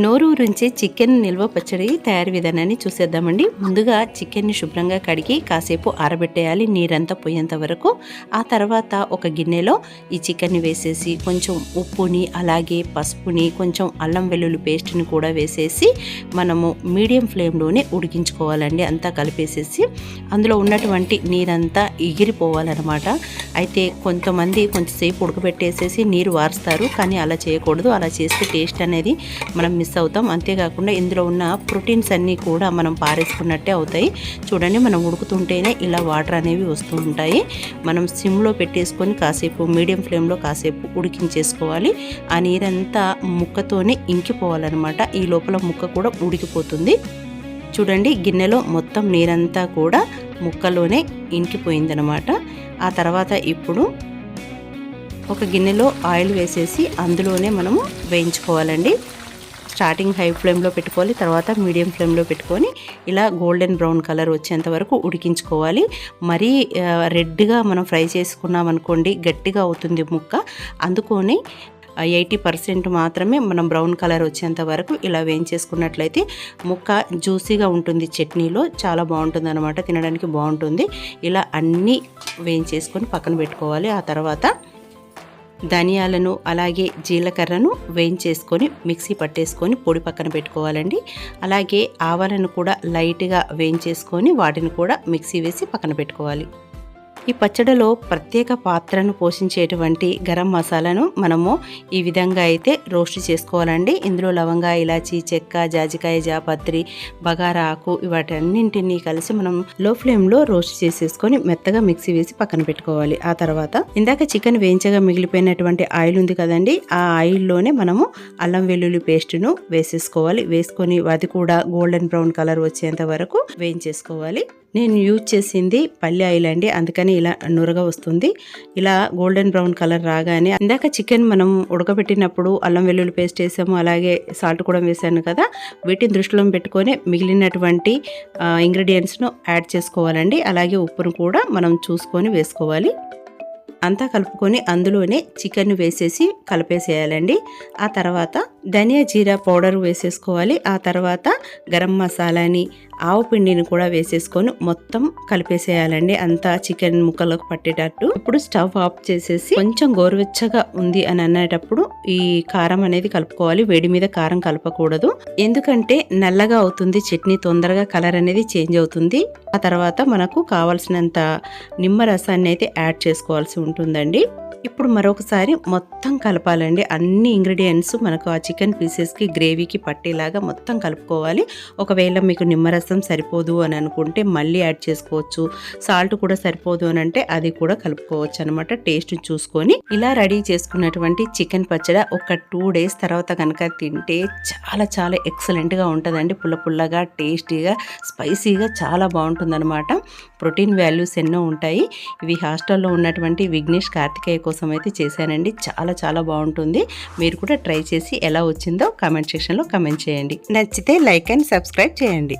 నోరూరించే chicken నిల్వ పచ్చడి తయారీ విధానాన్ని చూసేద్దామండి. ముందుగా చికెన్ని శుభ్రంగా కడిగి కాసేపు ఆరబెట్టేయాలి నీరంతా పోయేంత వరకు. ఆ తర్వాత ఒక గిన్నెలో ఈ చికెన్ని వేసేసి కొంచెం ఉప్పుని అలాగే పసుపుని కొంచెం అల్లం వెల్లుల్లి పేస్ట్ని కూడా వేసేసి మనము మీడియం ఫ్లేమ్లోనే ఉడికించుకోవాలండి. అంతా కలిపేసేసి అందులో ఉన్నటువంటి నీరంతా ఎగిరిపోవాలన్నమాట. అయితే కొంతమంది కొంచెంసేపు ఉడకబెట్టేసేసి నీరు వారుస్తారు, కానీ అలా చేయకూడదు. అలా చేస్తే టేస్ట్ అనేది మనం మిస్ అవుతాం. అంతేకాకుండా ఇందులో ఉన్న ప్రోటీన్స్ అన్నీ కూడా మనం పారేసుకున్నట్టే అవుతాయి. చూడండి, మనం ఉడుకుతుంటేనే ఇలా వాటర్ అనేవి వస్తూ ఉంటాయి. మనం సిమ్లో పెట్టేసుకొని కాసేపు మీడియం ఫ్లేమ్లో కాసేపు ఉడికించేసుకోవాలి. ఆ నీరంతా ముక్కతోనే ఇంకిపోవాలన్నమాట. ఈ లోపల ముక్క కూడా ఉడికిపోతుంది. చూడండి, గిన్నెలో మొత్తం నీరంతా కూడా ముక్కలోనే ఇంకిపోయిందనమాట. ఆ తర్వాత ఇప్పుడు ఒక గిన్నెలో ఆయిల్ వేసేసి అందులోనే మనము వేయించుకోవాలండి. స్టార్టింగ్ హై ఫ్లేమ్లో పెట్టుకోవాలి, తర్వాత మీడియం ఫ్లేమ్లో పెట్టుకొని ఇలా గోల్డెన్ బ్రౌన్ కలర్ వచ్చేంత వరకు ఉడికించుకోవాలి. మరీ రెడ్గా మనం ఫ్రై చేసుకున్నాం అనుకోండి, గట్టిగా అవుతుంది ముక్క. అందుకొని 80% మాత్రమే మనం బ్రౌన్ కలర్ వచ్చేంత వరకు ఇలా వేయించేసుకున్నట్లయితే ముక్క జ్యూసీగా ఉంటుంది. చట్నీలో చాలా బాగుంటుంది అనమాట, తినడానికి బాగుంటుంది. ఇలా అన్నీ వేయించేసుకొని పక్కన పెట్టుకోవాలి. ఆ తర్వాత ధనియాలను అలాగే జీలకర్రను వేయించేసుకొని మిక్సీ పట్టేసుకొని పొడి పక్కన పెట్టుకోవాలండి. అలాగే ఆవాలను కూడా లైట్గా వేయించేసుకొని వాటిని కూడా మిక్సీ వేసి పక్కన పెట్టుకోవాలి. ఈ పచ్చడిలో ప్రత్యేక పాత్రను పోషించేటువంటి గరం మసాలాను మనము ఈ విధంగా అయితే రోస్ట్ చేసుకోవాలండి. ఇందులో లవంగా, ఇలాచి, చెక్క, జాజికాయ, జాపత్రి, బగారా ఆకు వాటన్నింటినీ కలిసి మనం లో ఫ్లేమ్లో రోస్ట్ చేసేసుకొని మెత్తగా మిక్సీ వేసి పక్కన పెట్టుకోవాలి. ఆ తర్వాత ఇందాక చికెన్ వేయించగా మిగిలిపోయినటువంటి ఆయిల్ ఉంది కదండి, ఆ ఆయిల్లోనే మనము అల్లం వెల్లుల్లి పేస్ట్ను వేసేసుకోవాలి. వేసుకొని అది కూడా గోల్డెన్ బ్రౌన్ కలర్ వచ్చేంత వరకు వేయించేసుకోవాలి. నేను యూజ్ చేసింది పల్లి ఆయిల్ అండి, అందుకని ఇలా నురగ వస్తుంది. ఇలా గోల్డెన్ బ్రౌన్ కలర్ రాగానే ఇందాక చికెన్ మనం ఉడకబెట్టినప్పుడు అల్లం వెల్లుల్లి పేస్ట్ వేసాము, అలాగే సాల్ట్ కూడా వేసాను కదా, వీటిని దృష్టిలో పెట్టుకొని మిగిలినటువంటి ఇంగ్రీడియంట్స్ను యాడ్ చేసుకోవాలండి. అలాగే ఉప్పును కూడా మనం చూసుకొని వేసుకోవాలి. అంతా కలుపుకొని అందులోనే చికెన్ వేసేసి కలిపేసేయాలండి. ఆ తర్వాత ధనియా జీరా పౌడర్ వేసేసుకోవాలి. ఆ తర్వాత గరం మసాలాని, ఆవు పిండిని కూడా వేసేసుకొని మొత్తం కలిపేసేయాలండి, అంతా చికెన్ ముక్కలకు పట్టేటట్టు. ఇప్పుడు స్టవ్ ఆఫ్ చేసేసి కొంచెం గోరువెచ్చగా ఉంది అని అనేటప్పుడు ఈ కారం అనేది కలుపుకోవాలి. వేడి మీద కారం కలపకూడదు, ఎందుకంటే నల్లగా అవుతుంది చట్నీ, తొందరగా కలర్ అనేది చేంజ్ అవుతుంది. ఆ తర్వాత మనకు కావాల్సినంత నిమ్మరసాన్ని అయితే యాడ్ చేసుకోవాల్సి ఉంటుందండి. ఇప్పుడు మరొకసారి మొత్తం కలపాలండి. అన్ని ఇంగ్రీడియంట్స్ మనకు ఆ చికెన్ పీసెస్కి గ్రేవీకి పట్టేలాగా మొత్తం కలుపుకోవాలి. ఒకవేళ మీకు నిమ్మరసం సరిపోదు అని అనుకుంటే మళ్ళీ యాడ్ చేసుకోవచ్చు. సాల్ట్ కూడా సరిపోదు అని అంటే అది కూడా కలుపుకోవచ్చు అనమాట, టేస్ట్ చూసుకొని. ఇలా రెడీ చేసుకున్నటువంటి చికెన్ పచ్చడి ఒక 2 days తర్వాత కనుక తింటే చాలా చాలా ఎక్సలెంట్గా ఉంటుందండి. పుల్ల పుల్లగా, టేస్టీగా, స్పైసీగా చాలా బాగుంటుంది అనమాట. ప్రోటీన్ వాల్యూస్ ఎన్నో ఉంటాయి. ఇవి హాస్టల్లో ఉన్నటువంటి విఘ్నేష్, కార్తికేయ కోసం అయితే చేశానండి. చాలా చాలా బాగుంటుంది. మీరు కూడా ట్రై చేసి ఎలా వచ్చిందో కామెంట్ సెక్షన్లో కామెంట్ చేయండి. నచ్చితే లైక్ అండ్ సబ్స్క్రైబ్ చేయండి.